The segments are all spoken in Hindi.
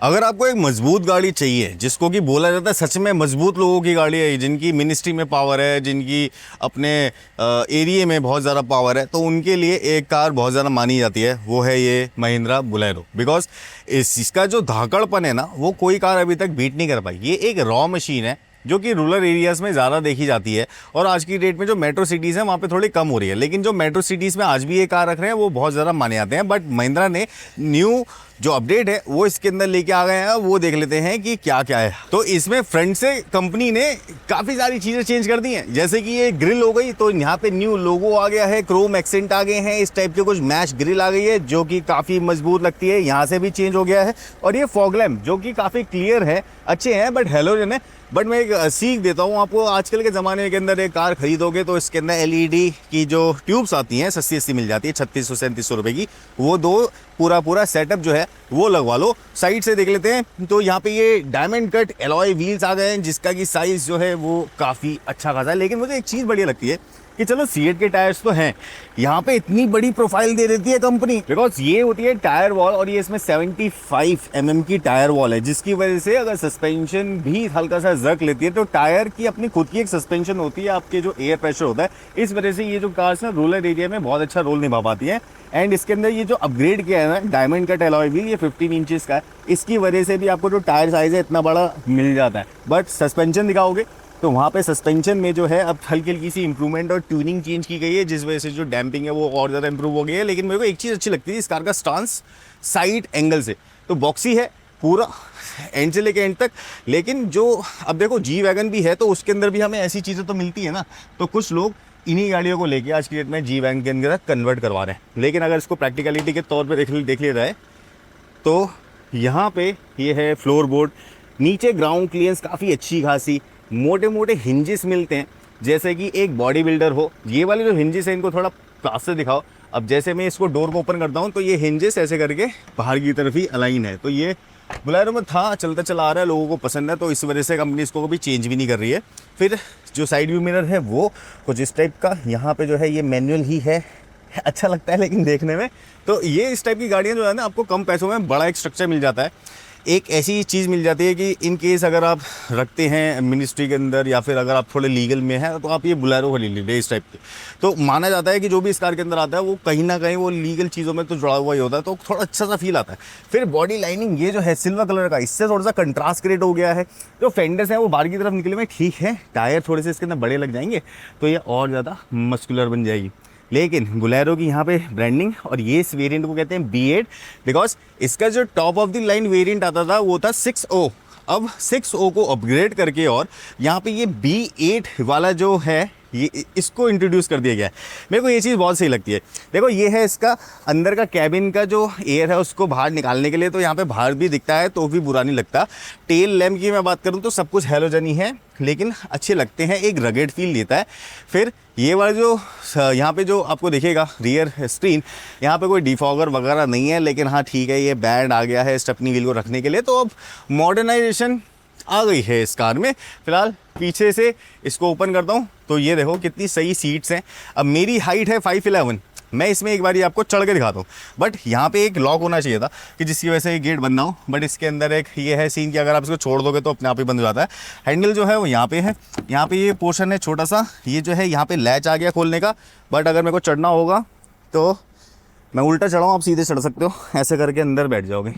अगर आपको एक मजबूत गाड़ी चाहिए जिसको कि बोला जाता है सच में मजबूत लोगों की गाड़ी है, जिनकी मिनिस्ट्री में पावर है, जिनकी अपने एरिया में बहुत ज़्यादा पावर है, तो उनके लिए एक कार बहुत ज़्यादा मानी जाती है, वो है ये महिंद्रा बोलेरो। बिकॉज इसका जो धाकड़पन है ना, वो कोई कार अभी तक बीट नहीं कर पाई। ये एक रॉ मशीन है जो कि रूरल एरियाज़ में ज़्यादा देखी जाती है, और आज की डेट में जो मेट्रो सिटीज़ हैं वहाँ पे थोड़ी कम हो रही है। लेकिन जो मेट्रो सिटीज़ में आज भी ये कार रख रहे हैं वो बहुत ज़्यादा माने जाते हैं। बट महिंद्रा ने न्यू जो अपडेट है वो इसके अंदर लेके आ गए हैं, वो देख लेते हैं कि क्या क्या है। तो इसमें फ्रंट से कंपनी ने काफ़ी सारी चीज़ें चेंज कर दी हैं, जैसे कि ये ग्रिल हो गई, तो यहाँ पे न्यू लोगो आ गया है, क्रोम एक्सेंट आ गए हैं, इस टाइप के कुछ मैश ग्रिल आ गई है जो कि काफ़ी मजबूत लगती है, यहाँ से भी चेंज हो गया है। और ये फॉग लैम्प जो कि काफ़ी क्लियर है, अच्छे हैं, बट हेलोजन है। बट मैं एक सीख देता हूँ आपको, आजकल के ज़माने के अंदर एक कार खरीदोगे तो इसके अंदर एलईडी की जो ट्यूब्स आती हैं सस्ती मिल जाती है, 3600-3700 रुपये की, वो दो पूरा सेटअप जो है वो लगवा लो। साइड से देख लेते हैं तो यहाँ पे ये डायमंड कट एलॉय व्हील्स आ गए हैं, जिसका कि साइज़ जो है वो काफ़ी अच्छा खासा है। लेकिन मुझे एक चीज़ बढ़िया लगती है कि चलो सीएट के टायर्स तो हैं, यहाँ पे इतनी बड़ी प्रोफाइल दे देती है कंपनी, बिकॉज ये होती है टायर वॉल, और ये इसमें 75 mm की टायर वॉल है, जिसकी वजह से अगर सस्पेंशन भी हल्का सा जर्क लेती है तो टायर की अपनी खुद की एक सस्पेंशन होती है, आपके जो एयर प्रेशर होता है, इस वजह से ये जो कार्स ना रूरल एरिया में बहुत अच्छा रोल निभा पाती है। एंड इसके अंदर ये जो अपग्रेड किया है ना डायमंड कट एलॉय व्हील, ये 15 इंचेस का है, इसकी वजह से भी आपको जो टायर साइज है इतना बड़ा मिल जाता है। बट सस्पेंशन दिखाओगे तो वहाँ पे सस्पेंशन में जो है अब हल्की हल्की सी इंप्रूवमेंट और ट्यूनिंग चेंज की गई है, जिस वजह से जो डैम्पिंग है वो और ज़्यादा इंप्रूव हो गई है। लेकिन मेरे को एक चीज़ अच्छी लगती है इस कार का स्टांस साइड एंगल से, तो बॉक्सी है पूरा एंड से लेके एंड तक। लेकिन जो अब देखो जी वैगन भी है, तो उसके अंदर भी हमें ऐसी चीज़ें तो मिलती है ना, तो कुछ लोग इन्हीं गाड़ियों को लेके आज की डेट में जी वैगन के अंदर कन्वर्ट करवा रहे हैं। लेकिन अगर इसको प्रैक्टिकलिटी के तौर पर देख लिया जाए तो यहाँ पे ये है फ्लोर बोर्ड, नीचे ग्राउंड क्लियरेंस काफ़ी अच्छी खासी, मोटे मोटे हिंजेस मिलते हैं, जैसे कि एक बॉडी बिल्डर हो। ये वाले जो हिंजेस हैं इनको थोड़ा पास से दिखाओ। अब जैसे मैं इसको डोर को ओपन करता हूँ तो ये हिंजेस ऐसे करके बाहर की तरफ ही अलाइन है, तो ये बोलेरो में था, चलता चला आ रहा है, लोगों को पसंद है, तो इस वजह से कंपनी इसको कभी चेंज भी नहीं कर रही है। फिर जो साइड व्यू मिरर है वो कुछ इस टाइप का, यहाँ पे जो है ये मैनुअल ही है, अच्छा लगता है लेकिन देखने में। तो ये इस टाइप की गाड़ियाँ जो है ना, आपको कम पैसों में बड़ा एक स्ट्रक्चर मिल जाता है, एक ऐसी चीज़ मिल जाती है कि इन केस अगर आप रखते हैं मिनिस्ट्री के अंदर, या फिर अगर आप थोड़े लीगल में हैं, तो आप ये बोलेरो खरीद लीजिए इस टाइप की। तो माना जाता है कि जो भी इस कार के अंदर आता है वो कहीं ना कहीं वो लीगल चीज़ों में तो जुड़ा हुआ ही होता है, तो थोड़ा अच्छा सा फील आता है। फिर बॉडी लाइनिंग ये जो है सिल्वर कलर का, इससे थोड़ा सा कंट्रास्ट क्रिएट हो गया है। जो फेंडर्स हैं वो बाहर की तरफ निकले हुए ठीक है, टायर थोड़े से इसके अंदर बड़े लग जाएंगे तो ये और ज़्यादा मस्कुलर बन जाएगी। लेकिन बोलेरो की यहाँ पे ब्रांडिंग, और ये इस वेरिएंट को कहते हैं B8, बिकॉज इसका जो top of the line variant आता था वो था 6O। अब 6O को अपग्रेड करके और यहाँ पे ये B8 वाला जो है ये इसको इंट्रोड्यूस कर दिया गया है। मेरे को ये चीज़ बहुत सही लगती है। देखो ये है इसका अंदर का कैबिन का जो एयर है उसको बाहर निकालने के लिए, तो यहाँ पे बाहर भी दिखता है तो भी बुरा नहीं लगता। टेल लैम्प की मैं बात करूँ तो सब कुछ हेलोजन ही है, लेकिन अच्छे लगते हैं, एक रगेड फील देता है। फिर ये वाला जो यहाँ पे जो आपको दिखेगा रियर स्क्रीन, यहाँ पे कोई डिफॉगर वगैरह नहीं है, लेकिन हाँ ठीक है, ये बैंड आ गया है स्टेपनी व्हील को रखने के लिए, तो अब मॉडर्नाइजेशन आ गई है इस कार में। फिलहाल पीछे से इसको ओपन करता हूँ तो ये देखो कितनी सही सीट्स हैं। अब मेरी हाइट है 5'11", मैं इसमें एक बार आपको चढ़ के दिखाता हूँ, बट यहाँ पे एक लॉक होना चाहिए था कि जिसकी वजह से ये गेट बंद ना हो। बट इसके अंदर एक ये है सीन कि अगर आप इसको छोड़ दोगे तो अपने आप ही बंद हो जाता है। हैंडल जो है वो यहाँ पे है, यहाँ पे ये पोर्शन है छोटा सा, ये जो है यहाँ पे लैच आ गया खोलने का। बट अगर मेरे को चढ़ना होगा तो मैं उल्टा चढ़ाऊँ, आप सीधे चढ़ सकते हो, ऐसे करके अंदर बैठ जाओगे।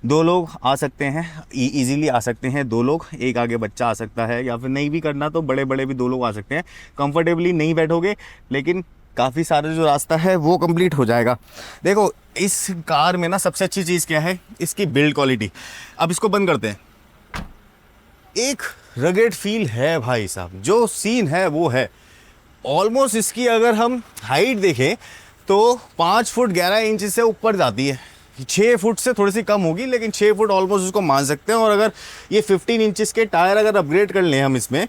2 लोग आ सकते हैं, इजीली आ सकते हैं 2 लोग, एक आगे बच्चा आ सकता है, या फिर नहीं भी करना तो बड़े बड़े भी 2 लोग आ सकते हैं। कंफर्टेबली नहीं बैठोगे, लेकिन काफ़ी सारा जो रास्ता है वो कंप्लीट हो जाएगा। देखो इस कार में ना सबसे अच्छी चीज़ क्या है, इसकी बिल्ड क्वालिटी। अब इसको बंद करते हैं, एक रगेड फील है भाई साहब, जो सीन है वो है। ऑलमोस्ट इसकी अगर हम हाइट देखें तो 5 फुट 11 इंच से ऊपर जाती है, 6 फुट से थोड़ी सी कम होगी, लेकिन 6 फुट ऑलमोस्ट उसको मान सकते हैं। और अगर ये 15 इंचेस के टायर अगर अपग्रेड कर लें, हम इसमें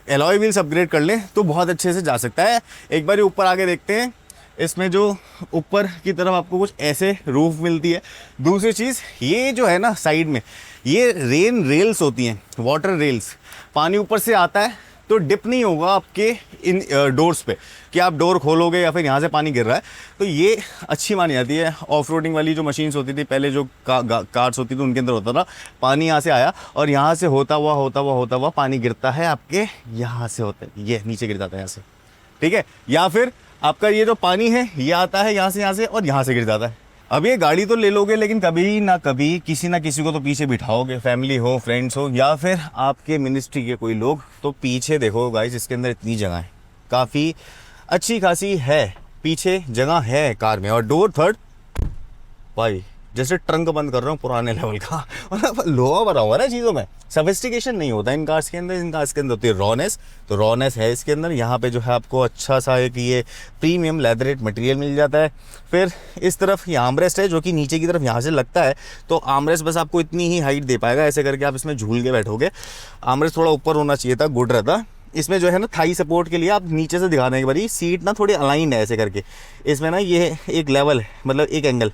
एलॉय व्हील्स अपग्रेड कर लें तो बहुत अच्छे से जा सकता है। एक बार ऊपर आके देखते हैं, इसमें जो ऊपर की तरफ आपको कुछ ऐसे रूफ मिलती है। दूसरी चीज़ ये जो है ना साइड में, ये रेन रेल्स होती हैं, वाटर रेल्स। पानी ऊपर से आता है तो डिप नहीं होगा आपके इन डोर्स पे कि आप डोर खोलोगे या फिर यहाँ से पानी गिर रहा है। तो ये अच्छी मानी जाती है। ऑफ रोडिंग वाली जो मशीन्स होती थी पहले, जो कार्स होती थी, उनके अंदर होता था पानी यहाँ से आया और यहाँ से होता हुआ पानी गिरता है आपके यहाँ से, होता है ये नीचे गिर जाता है यहाँ से, ठीक है। या फिर आपका ये जो पानी है ये आता है यहाँ से और यहाँ से गिर जाता है। अब ये गाड़ी तो ले लोगे, लेकिन कभी ना कभी किसी ना किसी को तो पीछे बिठाओगे, फैमिली हो, फ्रेंड्स हो, या फिर आपके मिनिस्ट्री के कोई लोग। तो पीछे देखो गाइस, इसके अंदर इतनी जगह है, काफ़ी अच्छी खासी है, पीछे जगह है कार में। और डोर थर्ड भाई जैसे ट्रंक बंद कर रहा हूँ पुराने लेवल का, मतलब लोहा भरा हुआ है चीज़ों में। सोफिस्टिकेशन नहीं होता इन कार्स के अंदर, इन कार्स के अंदर होती है रॉनेस। तो रॉनेस है इसके अंदर। यहाँ पे जो है आपको अच्छा सा एक ये प्रीमियम लेदरेट मटेरियल मिल जाता है। फिर इस तरफ ये आर्मरेस्ट है जो कि नीचे की तरफ यहाँ से लगता है। तो आर्मरेस्ट बस आपको इतनी ही हाइट दे पाएगा, ऐसे करके आप इसमें झूल के बैठोगे। आर्मरेस्ट थोड़ा ऊपर होना चाहिए था, गुड रहता। इसमें जो है ना थाई सपोर्ट के लिए आप नीचे से दिखाने के बाद सीट ना थोड़ी अलाइंड है ऐसे करके, इसमें ना ये एक लेवल है, मतलब एक एंगल।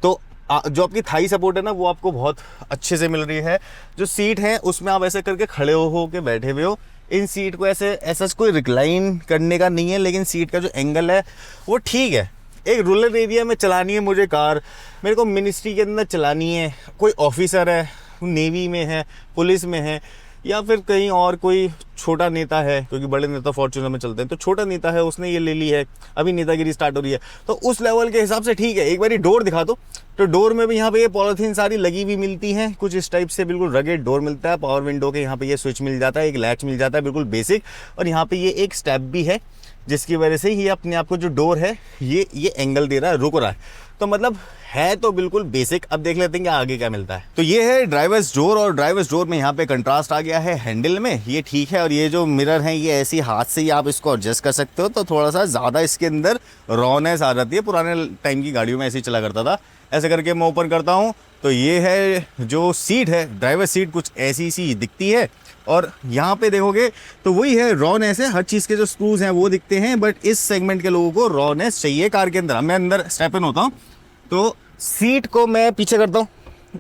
तो जो आपकी थाई सपोर्ट है ना वो आपको बहुत अच्छे से मिल रही है। जो सीट है उसमें आप ऐसे करके खड़े हो के बैठे हुए हो। इन सीट को ऐसा कोई रिक्लाइन करने का नहीं है, लेकिन सीट का जो एंगल है वो ठीक है। एक रूरल एरिया में चलानी है मुझे कार, मेरे को मिनिस्ट्री के अंदर चलानी है, कोई ऑफिसर है, नेवी में है, पुलिस में है, या फिर कहीं और कोई छोटा नेता है, क्योंकि बड़े नेता फॉर्च्यूनर में चलते हैं, तो छोटा नेता है उसने ये ले ली है, अभी नेतागिरी स्टार्ट हो रही है, तो उस लेवल के हिसाब से ठीक है। एक बारी डोर दिखा दो, तो डोर में भी यहाँ पे ये पॉलीथीन सारी लगी हुई मिलती हैं, कुछ इस टाइप से बिल्कुल रगेड डोर मिलता है। पावर विंडो के यहाँ पे ये स्विच मिल जाता है, एक लैच मिल जाता है बिल्कुल बेसिक, और यहाँ पे ये एक स्टेप भी है जिसकी वजह से ये अपने आप को जो डोर है ये एंगल दे रहा है, रुक रहा है। तो मतलब है तो बिल्कुल बेसिक। अब देख लेते हैं कि आगे क्या मिलता है। तो ये है ड्राइवर्स डोर, और ड्राइवर्स डोर में यहाँ पे कंट्रास्ट आ गया है हैंडल में, ये ठीक है। और ये जो मिरर है ये ऐसी हाथ से ही आप इसको एडजस्ट कर सकते हो, तो थोड़ा सा ज़्यादा इसके अंदर रॉनेस आ जाती है। पुराने टाइम की गाड़ियों में ऐसे ही चला करता था। ऐसे करके मैं ओपन करता हूँ तो ये है जो सीट है, ड्राइवर सीट कुछ ऐसी सी दिखती है। और यहाँ पे देखोगे तो वही है, रॉनेस है, हर चीज़ के जो स्क्रूज हैं वो दिखते हैं, बट इस सेगमेंट के लोगों को रॉनेस चाहिए कार के अंदर। मैं अंदर स्टेप इन होता हूँ तो सीट को मैं पीछे करता हूँ,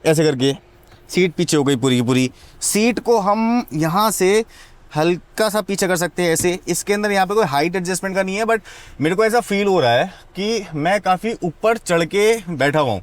ऐसे करके सीट पीछे हो गई पूरी की पूरी। सीट को हम यहाँ से हल्का सा पीछे कर सकते हैं ऐसे। इसके अंदर यहाँ पे कोई हाइट एडजस्टमेंट का नहीं है, बट मेरे को ऐसा फील हो रहा है कि मैं काफ़ी ऊपर चढ़ के बैठा हुआ हूँ।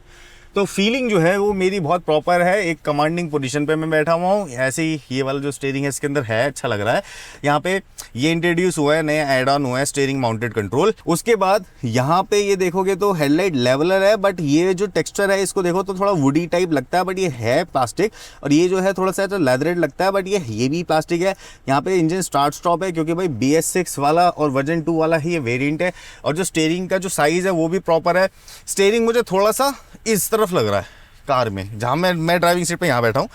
तो फीलिंग जो है वो मेरी बहुत प्रॉपर है, एक कमांडिंग पोजीशन पे मैं बैठा हुआ हूँ। ऐसे ही ये वाला जो स्टीयरिंग है इसके अंदर है, अच्छा लग रहा है। यहाँ पे ये इंट्रोड्यूस हुआ है, नया एड ऑन हुआ है स्टीयरिंग माउंटेड कंट्रोल। उसके बाद यहाँ पे ये देखोगे तो हेडलाइट लेवलर है, बट ये जो टेक्सचर है इसको देखो तो थोड़ा वुडी टाइप लगता है, बट ये है प्लास्टिक। और ये जो है थोड़ा सा तो लेदरेट लगता है, बट ये भी प्लास्टिक है। यहाँ पे इंजन स्टार्ट स्टॉप है, क्योंकि भाई BS6 वाला और वर्जन 2 वाला ही ये वेरिएंट है। और जो स्टीयरिंग का जो साइज़ है वो भी प्रॉपर है। स्टीयरिंग मुझे थोड़ा सा इस तरफ लग रहा है कार में, जहाँ मैं ड्राइविंग सीट पे यहाँ बैठा हूँ,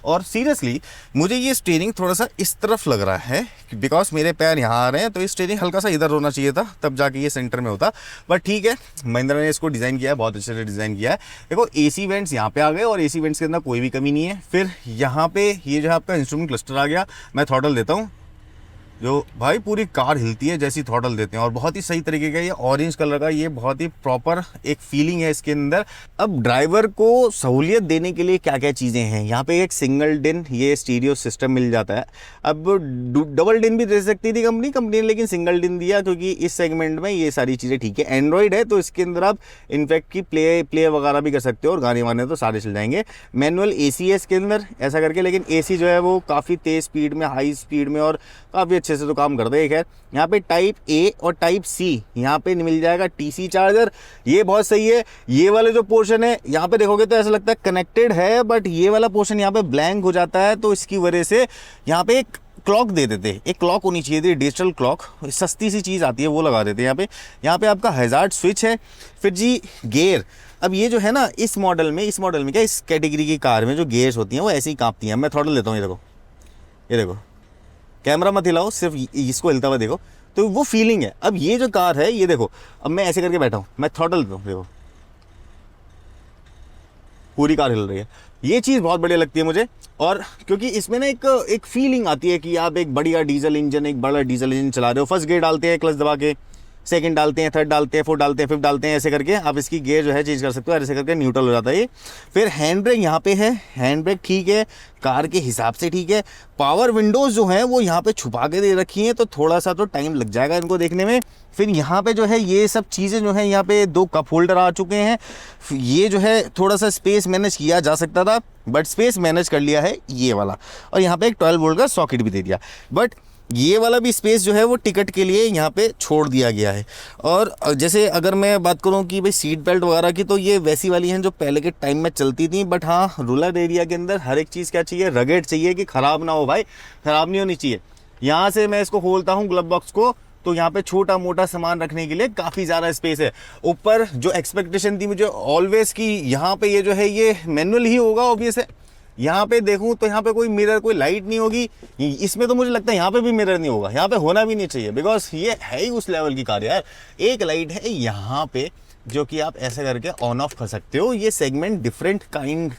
और सीरियसली मुझे ये स्टीयरिंग थोड़ा सा इस तरफ लग रहा है, बिकॉज मेरे पैर यहाँ आ रहे हैं। तो ये स्टीयरिंग हल्का सा इधर होना चाहिए था, तब जाके ये सेंटर में होता। बट ठीक है, महिंद्रा ने इसको डिज़ाइन किया है, बहुत अच्छे से डिज़ाइन किया है। देखो AC वेंट्स यहाँ पे आ गए, और AC वेंट्स के अंदर कोई भी कमी नहीं है। फिर यहाँ पे ये जो है आपका इंस्ट्रूमेंट क्लस्टर आ गया। मैं थ्रॉटल देता हूँ, जो भाई पूरी कार हिलती है जैसी थ्रॉटल देते हैं, और बहुत ही सही तरीके का ये ऑरेंज कलर का, ये बहुत ही प्रॉपर एक फीलिंग है इसके अंदर। अब ड्राइवर को सहूलियत देने के लिए क्या क्या चीज़ें हैं, यहाँ पे एक सिंगल डिन ये स्टीरियो सिस्टम मिल जाता है। अब डबल डिन भी दे सकती थी कंपनी ने, लेकिन सिंगल डिन दिया, क्योंकि इस सेगमेंट में ये सारी चीज़ें ठीक है। एंड्रॉइड है तो इसके अंदर आप इनफैक्ट की प्ले वगैरह भी कर सकते हो, और गाने वाने तो सारे चल जाएंगे। मैनुअल AC है इसके अंदर ऐसा करके, लेकिन AC जो है वो काफ़ी तेज़ स्पीड में, हाई स्पीड में, और काफ़ी अच्छे से तो काम करते हैं। खैर यहाँ पे टाइप A और टाइप C यहाँ पे मिल जाएगा TC चार्जर, ये बहुत सही है। ये वाले जो पोर्शन है यहाँ पे देखोगे तो ऐसा लगता है कनेक्टेड है, बट ये वाला पोर्शन यहाँ पे ब्लैंक हो जाता है, तो इसकी वजह से यहाँ पे एक क्लॉक दे देते। एक क्लॉक होनी चाहिए थी, डिजिटल क्लॉक, सस्ती सी चीज़ आती है वो लगा देते हैं यहाँ पे आपका हैजार्ड स्विच है। फिर जी गियर, अब ये जो है ना इस मॉडल में क्या, इस कैटेगरी की कार में जो गियर्स होती हैं वो ऐसे ही कांपती हैं। मैं थ्रॉटल लेता हूँ, ये देखो कैमरा मत हिलाओ, सिर्फ इसको हिलता हुआ देखो, तो वो फीलिंग है। अब ये जो कार है ये देखो, अब मैं ऐसे करके बैठा हूँ, मैं थ्रॉटल देता हूँ, देखो पूरी कार हिल रही है। ये चीज़ बहुत बढ़िया लगती है मुझे, और क्योंकि इसमें ना एक फीलिंग आती है कि आप एक बढ़िया डीजल इंजन चला रहे हो। फर्स्ट गियर डालते हैं क्लच दबा के, सेकंड डालते हैं, थर्ड डालते हैं, फोर्थ डालते हैं, फिफ्थ डालते हैं, ऐसे करके आप इसकी गियर जो है चेंज कर सकते हो, ऐसे करके न्यूट्रल हो जाता है ये। फिर हैंड ब्रेक यहाँ पे है, हैंड ब्रेक ठीक है, कार के हिसाब से ठीक है। पावर विंडोज़ जो हैं वो यहाँ पे छुपा के दे रखी हैं, तो थोड़ा सा तो टाइम लग जाएगा इनको देखने में। फिर यहाँ पे जो है ये सब चीज़ें जो हैं, यहाँ पे 2 कप होल्डर आ चुके हैं। ये जो है थोड़ा सा स्पेस मैनेज किया जा सकता था, बट स्पेस मैनेज कर लिया है ये वाला। और यहाँ पे एक 12 वोल्ट का सॉकेट भी दे दिया, बट ये वाला भी स्पेस जो है वो टिकट के लिए यहाँ पे छोड़ दिया गया है। और जैसे अगर मैं बात करूँ कि भाई सीट बेल्ट वगैरह की, तो ये वैसी वाली हैं जो पहले के टाइम में चलती थी, बट हाँ रूरल एरिया के अंदर हर एक चीज़ क्या चाहिए, रगेड चाहिए कि ख़राब ना हो भाई, ख़राब नहीं होनी चाहिए। यहाँ से मैं इसको खोलता हूँ ग्लव बॉक्स को, तो यहाँ पे छोटा मोटा सामान रखने के लिए काफ़ी ज़्यादा स्पेस है। ऊपर जो एक्सपेक्टेशन थी मुझे ऑलवेज की यहाँ पे ये जो है ये मैनुअल ही होगा ऑब्वियस है। यहाँ पे देखूँ तो यहाँ पे कोई मिरर, कोई लाइट नहीं होगी, इसमें तो मुझे लगता है यहाँ पे भी मिरर नहीं होगा, यहाँ पे होना भी नहीं चाहिए, बिकॉज ये है ही उस लेवल की कार यार। एक लाइट है यहाँ पे जो कि आप ऐसे करके ऑन ऑफ कर सकते हो। ये सेगमेंट डिफरेंट काइंड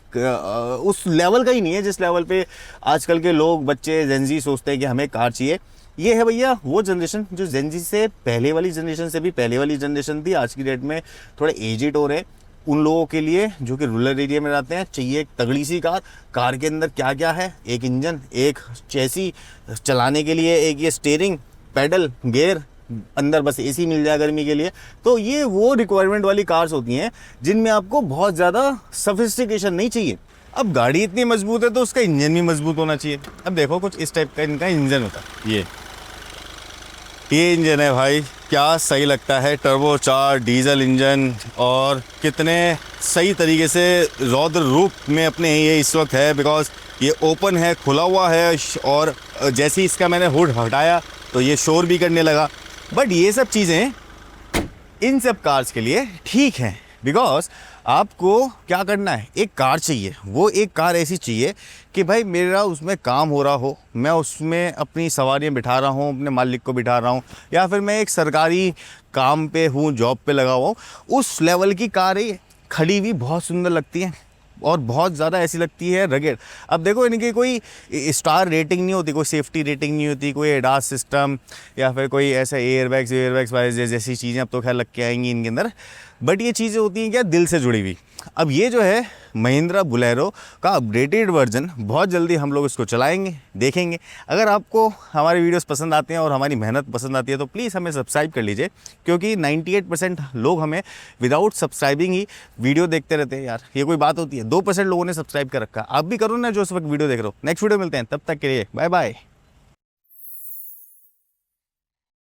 उस लेवल का ही नहीं है जिस लेवल पे आजकल के लोग, बच्चे, जेनजी सोचते हैं कि हमें कार चाहिए। ये है भैया वो जनरेशन जो जेनजी से पहले वाली जनरेशन से भी पहले वाली जनरेशन थी, आज की डेट में थोड़े एजिड हो रहे हैं। उन लोगों के लिए जो कि रूरल एरिया में रहते हैं, चाहिए एक तगड़ी सी कार। कार के अंदर क्या क्या है, एक इंजन, एक चैसी, चलाने के लिए एक ये स्टीयरिंग, पेडल, गियर, अंदर बस एसी मिल जाए गर्मी के लिए। तो ये वो रिक्वायरमेंट वाली कार्स होती हैं जिनमें आपको बहुत ज़्यादा सफिस्टिकेशन नहीं चाहिए। अब गाड़ी इतनी मजबूत है तो उसका इंजन भी मजबूत होना चाहिए। अब देखो कुछ इस टाइप का इनका इंजन होता है, ये इंजन है भाई, क्या सही लगता है, टर्बो 4 डीजल इंजन, और कितने सही तरीके से रौद्र रूप में अपने ये इस वक्त है, बिकॉज ये ओपन है, खुला हुआ है। और जैसे ही इसका मैंने हुड हटाया तो ये शोर भी करने लगा। बट ये सब चीज़ें इन सब कार्स के लिए ठीक हैं, बिकॉज आपको क्या करना है, एक कार चाहिए, वो एक कार ऐसी चाहिए कि भाई मेरा उसमें काम हो रहा हो, मैं उसमें अपनी सवारियां बिठा रहा हूँ, अपने मालिक को बिठा रहा हूँ, या फिर मैं एक सरकारी काम पे हूँ, जॉब पे लगा हुआ हूँ, उस लेवल की कारें खड़ी हुई बहुत सुंदर लगती हैं और बहुत ज़्यादा ऐसी लगती है रगेड। अब देखो इनकी कोई स्टार रेटिंग नहीं होती, कोई सेफ्टी रेटिंग नहीं होती, कोई एडास सिस्टम या फिर कोई ऐसा एयरबैग्स जैसी चीज़ें अब तो खैर लग के आएंगी इनके अंदर, बट ये चीज़ें होती हैं क्या, दिल से जुड़ी हुई। अब ये जो है महिंद्रा बोलेरो का अपडेटेड वर्जन बहुत जल्दी हम लोग इसको चलाएंगे, देखेंगे। अगर आपको हमारे वीडियोस पसंद आते हैं और हमारी मेहनत पसंद आती है तो प्लीज़ हमें सब्सक्राइब कर लीजिए, क्योंकि 98% लोग हमें विदाउट सब्सक्राइबिंग ही वीडियो देखते रहते हैं यार। ये कोई बात होती है? 2% लोगों ने सब्सक्राइब कर रखा। आप भी करो ना जो इस वक्त वीडियो देख रहे हो। नेक्स्ट वीडियो मिलते हैं, तब तक के लिए बाय बाय।